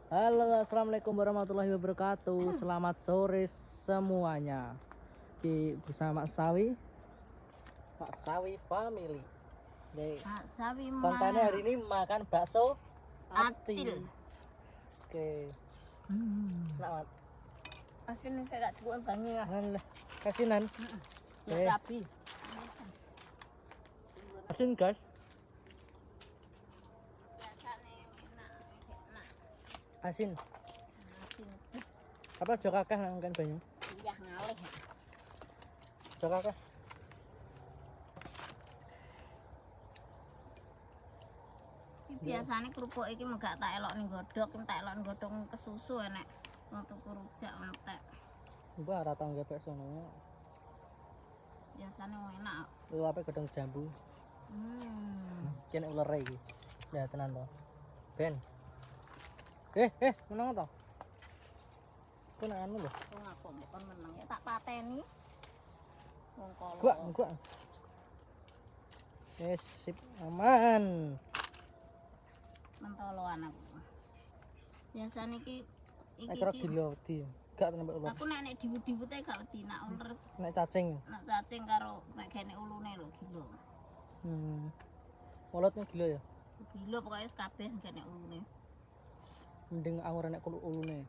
Halo, assalamualaikum warahmatullahi wabarakatuh. Selamat sore semuanya. Bersama Pak Sawi Family. Jadi, Pak Sawi kontennya hari ini makan bakso acil. Oke. Nah, Asin saya tak cukup banyak. lah, kasinan. Ya rapi. Asin guys. Asin. Asin. Apa jok akeh nang kan banyu? Iya ngalih. Jok akeh. Biasanya kerupuk iki megak tak elok ning godhog, tak elok ning godhog kesusu enek. Wong tuku rujak entek. Mbah ora tau ngepek sono. Biasanya enak. Lu apa gedung jambu. Kene ular iki. Ya tenan to. Ben. Menang to? Ku nek anu lho. Wong aku mbok kon meneng ya tak pateni. Wong kala. Gua. Sip aman. Mentoloan aku. Biasanya iki Ekor gila wedi. Gak tenan ular. Aku nek diwut-diwute gak wedi nak ular. Nek cacing. Nak cacing karo nek gene ulune lho gila. Mulutnya gila ya. Gila pokoknya kabeh gene ulune. Mending anggur nek kulo ulune.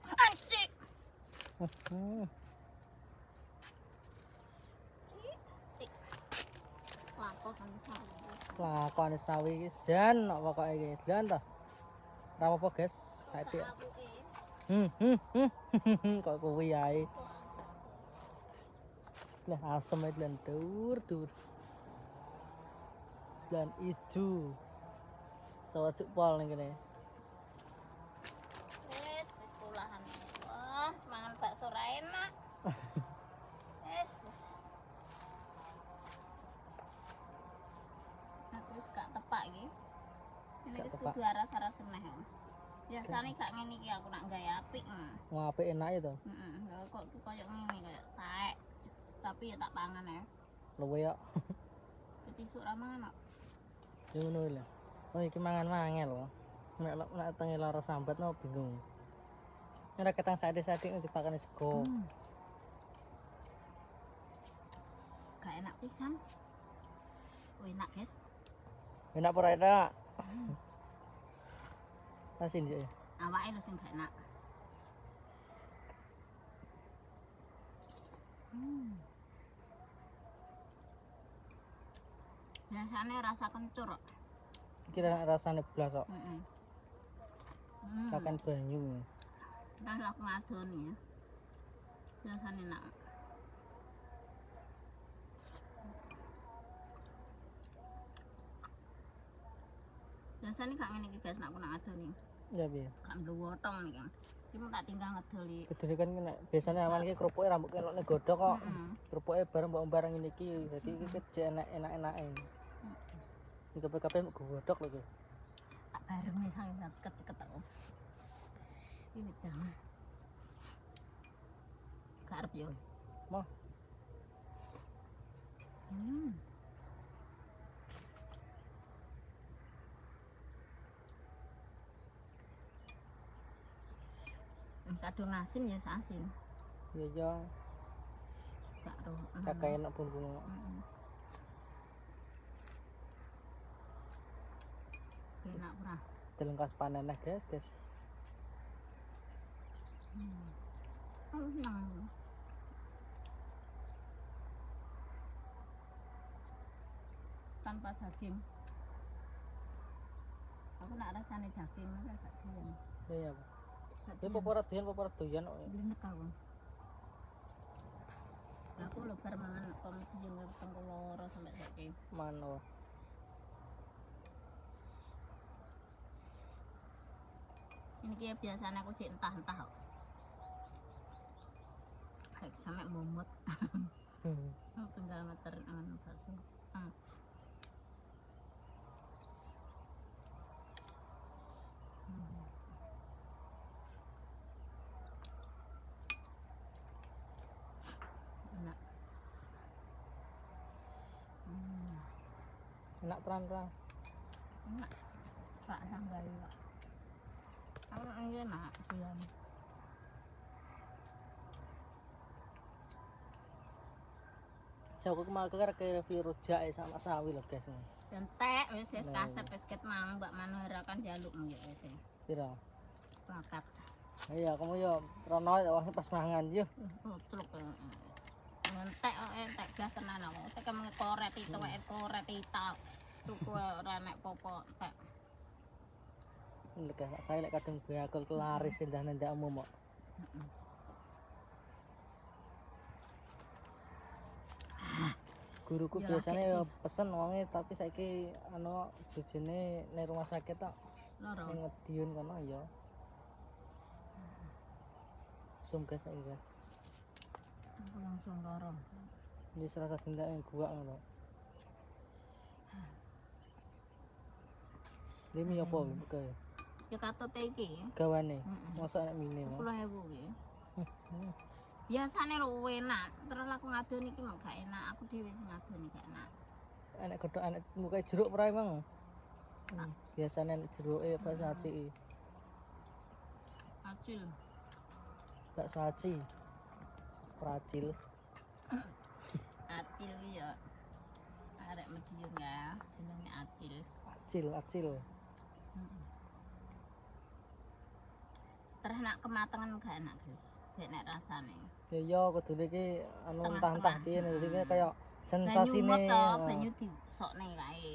Anjing. Cik. Lakone sawi iki jan kok pokoke iki. Jan to. Ora apa-apa, guys. Saiki. Kok kuwi ae. Lah asem iki lan dur. Dan ijo. Sawajuk pol ning kene. Wis pulahan. Wah, semangan bakso ra enak. Wis. Aku wis gak tepak iki. Ini wis kudu aras-aras neh. Biasane gak ngene iki aku nak gawe apik. Wah, apik enak itu. Lha kok koyo ngene koyo taek. Tapi ya tak pangan ya. Luwe ya. Ketisuk ra mangan kok. Ya ngono lho. Oh iki mangan mangel. Nek tengi lara sambat no bingung. Ora ketang sadik-sadik dipakane sego. Gak enak pisan. Oh enak, guys. Enak ora enak? Asin ya. Awake lho sing gak enak. Biasanya rasa kencur. Kira rasane blas kok. Makan banyu. Udah aku ngadoni ya. Biasanya enak. Biasanya gak ngene iki guys nak aku nak ngadoni. Ya piye? Gak mluwotong nih kan. Iki mung tak tinggal ngedoli. Gedene kan nek biasane awan iki kerupuke rambut kelok nek godhog kok. Kerupuke bareng ngene iki. Dadi iki jek enak-enake. Iki kabeh godhog lho iki. Tak bareng nih sang ceket-ceket aku. Ini dah. Gak arep yo. Mau. Kadung asin ya asin. Iya. Gak roh. Kakak enak bumbu. Enak ora? Delengkas panen lah guys. Seneng. Tanpa daging. Aku nak rasane daging gak doyan. Iya. Ya popora doyan kok. Blenek aku. Aku lho bar mangan komedian weteng loro sampai saiki. Mano. Ini kayak biasanya aku cek entah-entah kok. Kayak sampai momot. Tinggal ngeter bakso. Enak. Enak terang. Enak. Pak sanggari, Pak. enak ayam. Jauh kemarin kan kayak review rujak sama sawi loh guys. Entek wis Nah. kasep wis ket mang Mbak Manora kan jaluk ya wis. Piro? Plakat. Iya, kamu yo rono wah pas mangan yo. Ucluk. Entek kok entek blas tenan aku. Tekem koret itu wae koret itu. Tuku ora nek popo entek. Lek saya lek kadang gue akal laris endah-endahmu mok. Guruku Ya, biasanya lagi. ya pesen wonge tapi saiki anu bojone ning rumah sakit tok Loro. ning Medion kono ya. Sum guys saiki guys. Aku langsung loro. Wis rasa tindak yang gua ngono. Limi apa buka Ya katut iki. gawane. Heeh. Mosok nek mini. 10.000 iki. Biasane luwe enak, terus aku ngadoni iki mah gak enak. Aku dhewe sing ngadoni gak enak. Enek godhok enek muka jeruk ora emang. Biasanya enek jeruke pas ngaciki. Acil. Bakso aci. Pracil. Acil iki ya. Arek Medion ya, jenenge Acil. Acil. Terus nak kematangan gak enak, Guys. Gak enak rasane. Ya iya kudune iki anu Setengah-setengah. entah-entah piye nek iki kaya Banyu sensasine. mut to, banyu disokne kae.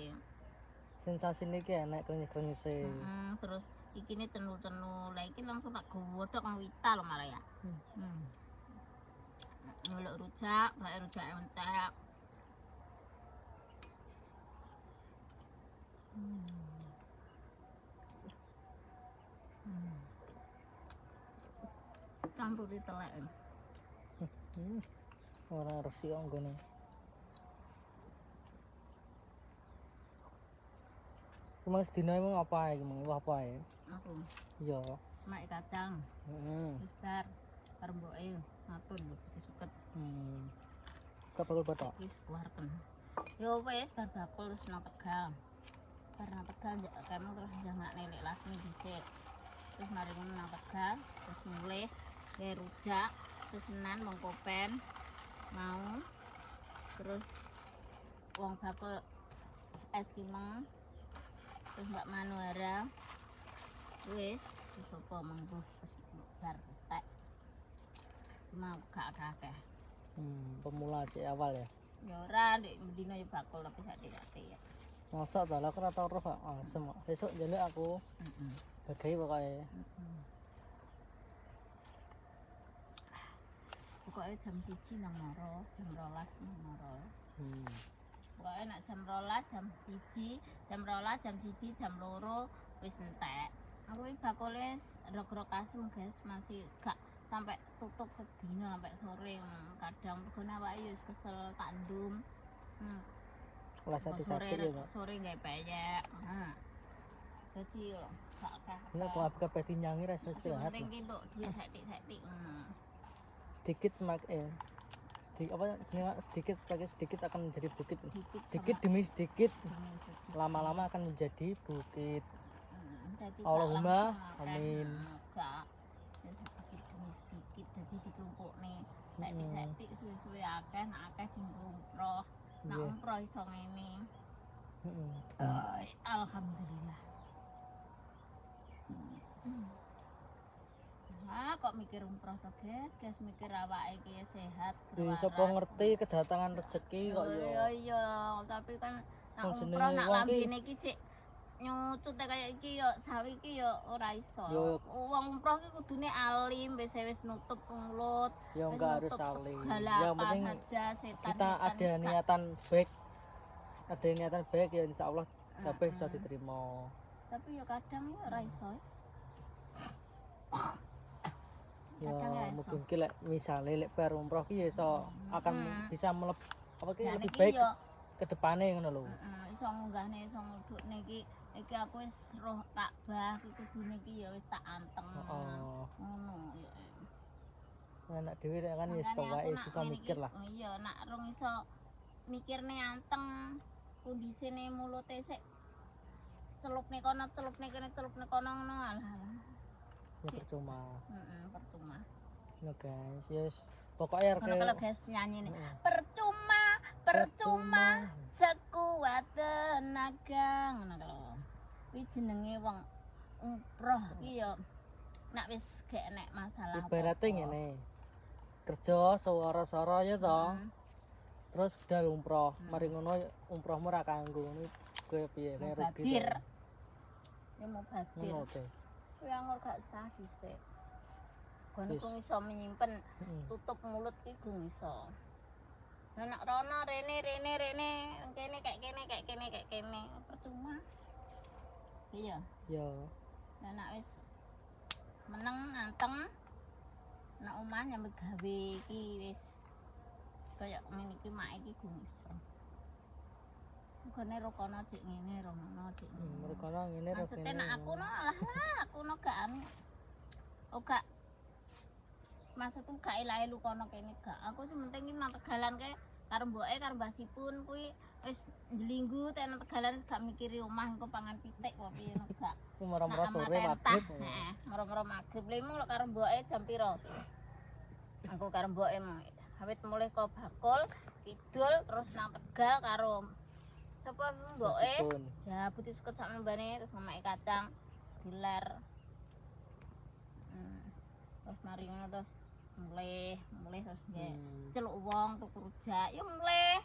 Sensasine iki enek krenyes-krenyese. Terus ikine cenul-cenul. Lah iki langsung tak godhog nang wita lho marah ya. Ngeluk rujak, kayak rujak encek. Campur ditelek. Ora resi kok nggone. Emang sedina emang apa iki emang apa ae? Aku Iya. mak kacang. Wis bar mboke ngatur lho disuket. Kok bakul batok? Wis keluarken. Yo wis bar bakul wis nang Tegal. Bar nang Tegal kamu terus jangan nelek lasmi dhisik. Terus mari ngono nang Tegal, terus mulih gawe rujak, pesenan wong kopen mau. Terus wong bakul es kimeng. Terus Mbak Manuara. Wis apa mengko bar stek. Mau gak akeh. Pemula cek awal ya. Ya ora ndek medina yo bakul tapi sak-sak ya. Masa ta lah aku ora tau roh kok asem kok. Besok njaluk aku. Bagai pokoke. Pokoknya jam 1 nang Moro, jam 12 nang Moro. Pokoknya nak jam 12, jam 1, jam 12, jam 1, jam 2 wis entek. Aku iki bakule rog-rog asem guys, masih gak sampai tutup sedina sampai sore. Kadang mergone awake yo wis kesel tak ndum. Kelas Sore 1 ya, Pak. sore gawe peyek. Dadi yo gak akeh. Nek aku kabeh dinyangi ra iso istirahat. Penting ki entuk duit setik-setik ngono. Sedikit semakin apa jenenge sedikit pakai sedikit akan menjadi bukit. Sedikit sama demi sedikit demi sedikit. lama-lama akan menjadi bukit. Dadi gak Allahumma langsung akeh. amin. Gak. Ya sedikit demi sedikit dadi diklumpukne. Setik-setik suwe-suwe akeh, nek akeh dienggo umroh. Nek Iya. umroh iso ngene. Alhamdulillah. Kok mikir umroh to, guys, mikir awake iki sehat, Duh, sapa ngerti kedatangan rezeki kok Iya, ya. iya, tapi kan nak Wong umroh jenenge nak wong lambene iki cek nyucut kayak iki yo sawi iki yo ora iso. Yo. Wong umroh ki kudune alim, wis nutup mulut, Ya wis enggak harus nutup saling. segala Yang apa penting saja setan. kita ada niatan baik. Ada niatan baik ya insya Allah kabeh bisa diterima. Tapi yo kadang yo ora iso. Ya Kadang ya iso. mungkin ki lek misale lek bar umroh ki ya iso akan bisa apa ki Jane lebih iki baik yo ke depane ngono lho. iso munggahne iso ngudukne iki aku wis roh Ka'bah iki kudune iki ya wis tak anteng. Heeh. Ngono ya. Anak dhewe lek kan wis Makanya tuwae aku wis nak iso ngene mikir iki, lah. Iya, nak rong iso mikirne anteng, kondisine mulute sik celupne kono, celupne kene, celupne kono ngono alah. Ya percuma. Percuma. Nah guys, yes. Pokoknya Ngono kalau guys nyanyi nih. Heeh. Percuma, percuma sekuat tenaga. Ngono kalau. Kuwi jenenge wong umroh iki ya nek wis gak enek masalah Ibaratnya apa-apa. ngene. Kerja sewara-sara ya toh. Terus budal umroh. Mari ngono umrohmu ra kanggo. Ini kowe piye? Mau Nek rugi. badir. Ya mau badir. Ngono, guys. Kuwi anggur gak sah dhisik. Kon Yes. ku iso menyimpen tutup mulut ki gung iso. Lah nek rono rene kene kayak kene percuma. Iya. Ya. Lah nek wis meneng anteng nek omah nyambut gawe iki wis kaya ngene iki mak iki gung iso. Mugane rokono cek ngene, rono cek ngene. Mereka ngene ra Maksudnya nek aku no alah aku no gak anu. Oh gak maksudku gak ilahe lu kono kene gak. Aku sing penting iki nang Tegalan kae karo mboke karo Mbasipun kuwi wis njlinggu tenan Tegalan wis gak mikiri omah engko pangan pitik kok piye no gak. Murah-murah sore maghrib. Heeh, murah-murah maghrib. Lha mung karo mboke jam piro? Aku karo mboke awit mulih kok bakul kidul terus nang Tegal karo sapa mboke jabut sekut sak membane terus ngemeki kacang diler. Terus mari ngono terus mulih terus nggih celuk wong tuku rujak ya mulih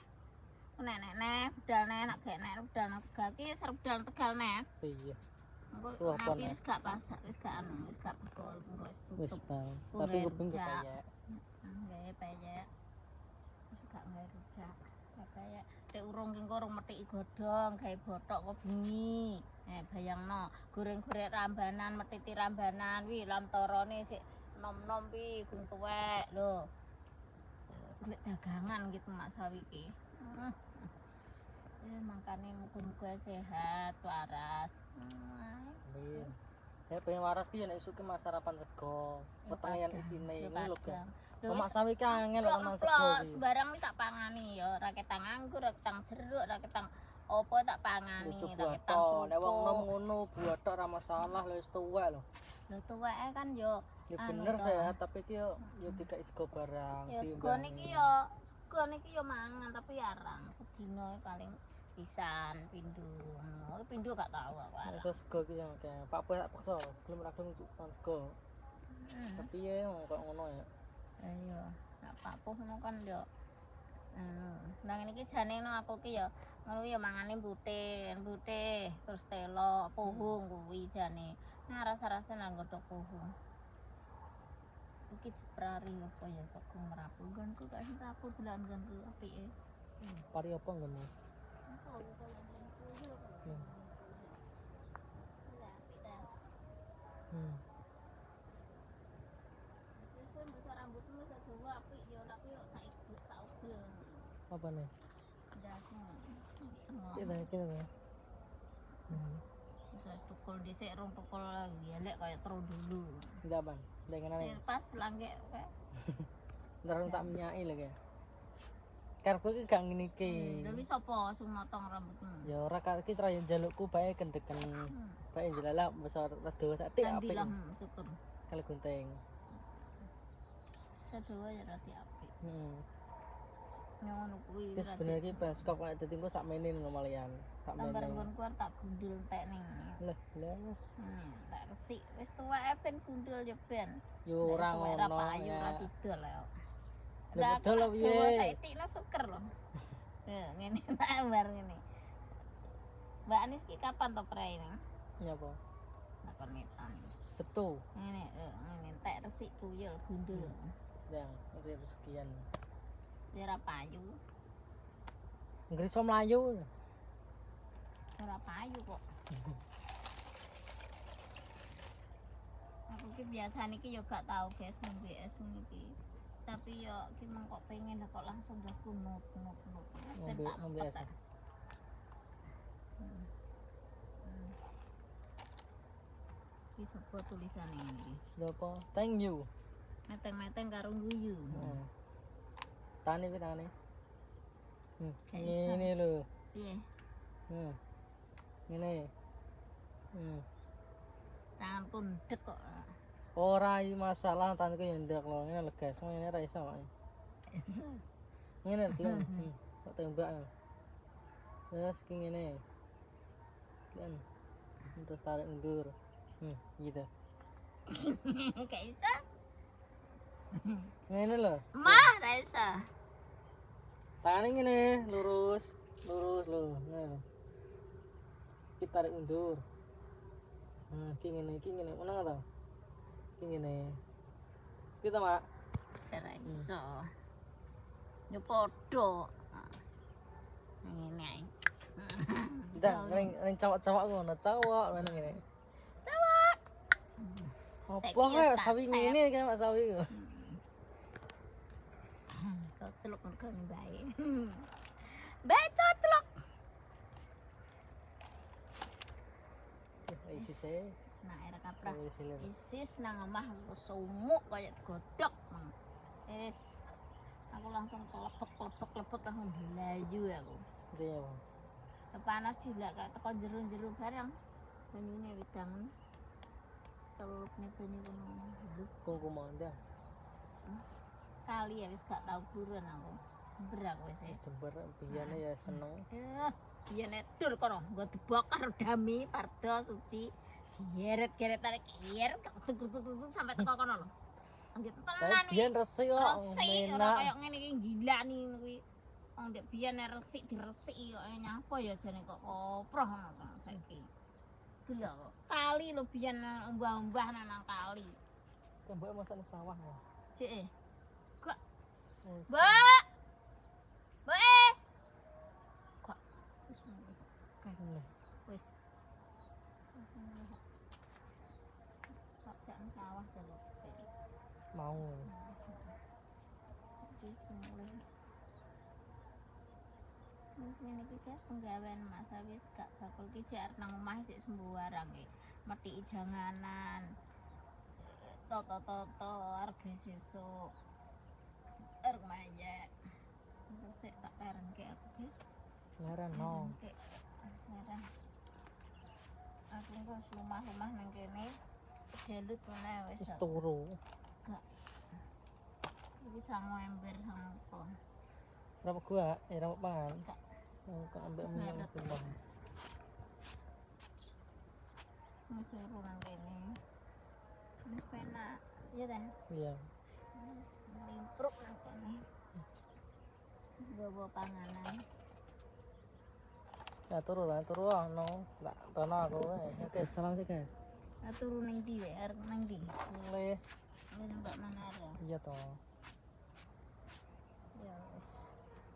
nek budal nek gak nek budal nang Tegal ki sarep budal Tegal nek Iya. engko napi wis gak pasak wis gak anu wis gak bakul engko wis Wis tutup bang. Tapi kuping kepayek. nggih payek wis gak gawe rujak payek nek urung ki urung methiki godhong gawe bothok kok bengi bayangno goreng-goreng rambanan methiti rambanan wi lamtorone sik nom-nom pi gung tuwek lho golek dagangan gitu mak sawi ki makane muga-muga sehat waras Amin. Ya pengen waras ki nek isuk ki mas sarapan sego. Petengan isine ini lho kan. Mak sawi ki angel kok nang sego iki. Sembarang wis tak pangani ya, ra ketang anggur, ra ketang jeruk, ra ketang opo tak pangani, ra ketang kerupuk. Nek wong nom ngono buathok ra masalah lho wis tuwek lho. Lho tuweke kan yo Ya bener sehat tapi ki yo dikek sego barang. Ya sego niki yo mangan tapi jarang. Sedina paling pisan pindho. Oh, pindho gak tau aku. Iso sego ki yo akeh. Pak Boy tak paksa gelem ra gelem tukan sego. Tapi ya kok ngono ya. Iya, nek Pak Puh ngono kan yo nang niki jane no aku ki yo ngono ya mangane mbutih terus telo puhung kuwi jane. Nah rasa-rasa nang godhog puhung. Iki ceprari apa ya kok merapu ganku gak merapu delan ganku apike. Pari apa ngene? Susun besar rambutmu sedawa apik ya tapi yo saubel. Apa nih? Dasmu. Kira-kira. Bisa tukul dhisik rong tukul lagi elek kaya terus dulu. Ndak bang, dengenane. Pas langgek kae. Ntar tak minyaki lho kae. Karepku ki gak ngene iki. Lha wis sapa sing motong rambutmu? Ya ora karek iki trayek njalukku bae kendeken. Bae jelalah besar dawa satik apik. Kandilah cukur. Kali gunting. Sedawa ya rati apik. Ngono kuwi Wis bener iki pas kok nek dadi engko sak mene ngono malian. Sak mene. Gambar nggonku tak gundul entek ning. Lah. Tak resik wis tuweke ben gundul ya ben. Yo ora ngono. Ora payu ora tidol ya. Lah betul lho piye. Dawa saitikno syukur lho. Ngene tak gambar ngene. Mbak Anis ki kapan to prei ning? Ya apa? Takon metan. Sabtu. Ngene entek resik tuyul gundul. Yang iki sekian. Ora payu. Ngriso mlayu. Ora payu kok. Aku ki biasa niki yo gak tau guys ngombe es niki. Tapi yo ki mung kok pengen kok langsung dasku nup. Ngombe es. Ki sapa tulisane iki? Lho apa? Thank you. Meteng-meteng karo guyu. Tani pi tani. Ini lho. Piye? Ngene. Tanganku ndek kok. Ora iki masalah tanku yang ndak lho ngene lho guys, ngene ra iso wae. Ngene lho. Kok tembak. Terus ki ngene. Kan. Terus tarik mundur. Gitu. Gak iso. Ngene lho. Mah ra iso. Tangane ngene, lurus lho. Nah. Kita tarik mundur. Nah, ki ngene. Menang ta? Ki ngene. Kita, Mak. Ra iso. Yo padha. Ngene ae. Dah, ning cawak-cawak ngono, cawak meneng ngene. Cawak. Apa Saiki yo kayak tak sawi sep. ngene kayak Mak sawi. Kau celuk kan bae. Bae celuk. Isi se. Nah, era kaprah. Sawi silir. Isis nang omah sumuk kayak godhok. Wis. Aku langsung kelepek langsung belayu aku. Iya, Bang. Panas juga kayak teko jero-jero bareng. Banyune wedang. Celupne banyu kono. Kungku monda. Kali ya wis gak tau buruan aku. Jember aku wis. Jember biyane ya seneng. Biyen edur kono nggo dibakar dami parda suci. Geret-geret tarik gier ketuk sampai teko kono lho. Anggit tenan Tapi biyen resik kok. resik ora Enak. kaya ngene iki gilani kuwi. Wong ndek biyen resik diresiki kok nyapa ya jane kok koproh ngono kok saiki. Gila kok. Kali lho biyen umbah-umbah nang kali. Kan mbok masak nang sawah ya. Cek. Kok Hmm. Mbak. Mbak. Kok wis Hmm. wis. Kok jak nang sawah celuk. Mau. Wis mulai. Wis ngene iki guys penggawean Mas wis gak bakul ki jar nang omah sik sembarang iki. Methiki janganan. Toto harga sesuk. Arep manja. Terus sik tak lerengke aku guys. Ngaran no. Lerengke. Lereng. Aku terus rumah-rumah nang kene sedelut meneh wis. Wis turu. Iki sango ember sango. Berapa gua? Berapa pangan? Enggak. Kok ambek Wis minyak meret. sembah. Wis seru nang kene. Wis penak. Iya dah. Iya. Wis limpruk nang kene. Bawa panganan. Ya turu no. Tak rono aku. Oke, salam sih guys. Turu ning ndi wae? Arep nang ndi? Mulai. Ngene Mbak Manara. Iya toh. Ya wis.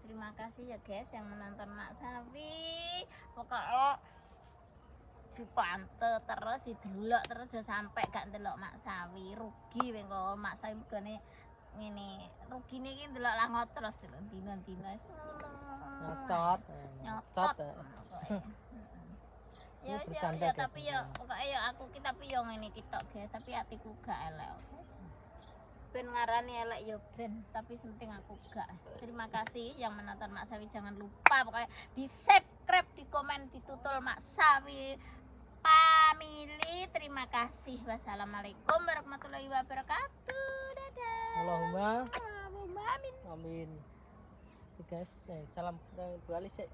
Terima kasih ya guys yang menonton Mak Sawi. Pokoknya dipantau terus, didelok terus ya sampai gak ndelok Mak Sawi. Rugi wong kok Mak Sawi megane ngene. Rugine iki ndelok lah ngocros dina-dina wis ngono. Nyocot. Nyocot. ya. Ya Ini wis bercanda, ya guys, tapi ya pokoknya ya aku kita tapi yo ngene iki tok guys, tapi hatiku gak elek guys. Ben ngarani elek yo ben, tapi penting aku gak. Terima kasih yang menonton Mak Sawi, jangan lupa pokoknya di subscribe, di komen, ditutul Mak Sawi family. Terima kasih. Wassalamualaikum warahmatullahi wabarakatuh. Dadah. Allahumma Amin. amin. Oke guys, salam balik sih.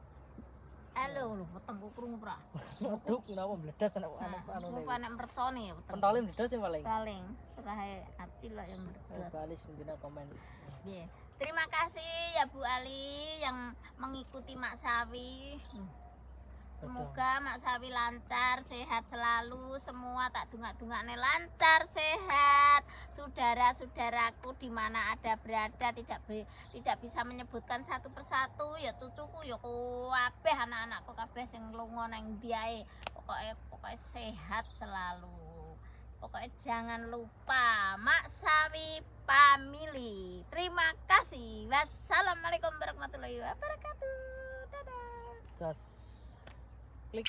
Halo, lho wetengku krungu pra. Aduh, kenapa meledas anak anu Apa anak mercone ya weteng. pentolnya meledas yang paling. Paling serahe acil lah yang berdas. Balik mendina komen. Iya. Terima kasih ya Bu Ali yang mengikuti Mak Sawi. Semoga Mak Sawi lancar, sehat selalu, semua tak dungak-dungakne lancar, sehat. Saudara-saudaraku di mana ada berada tidak bisa menyebutkan satu persatu, ya cucuku ya kabeh anak-anakku kabeh sing lunga nang ndi ae. Pokoknya sehat selalu. Pokoknya jangan lupa Mak Sawi family. Terima kasih. Wassalamualaikum warahmatullahi wabarakatuh. Dadah. Just klik.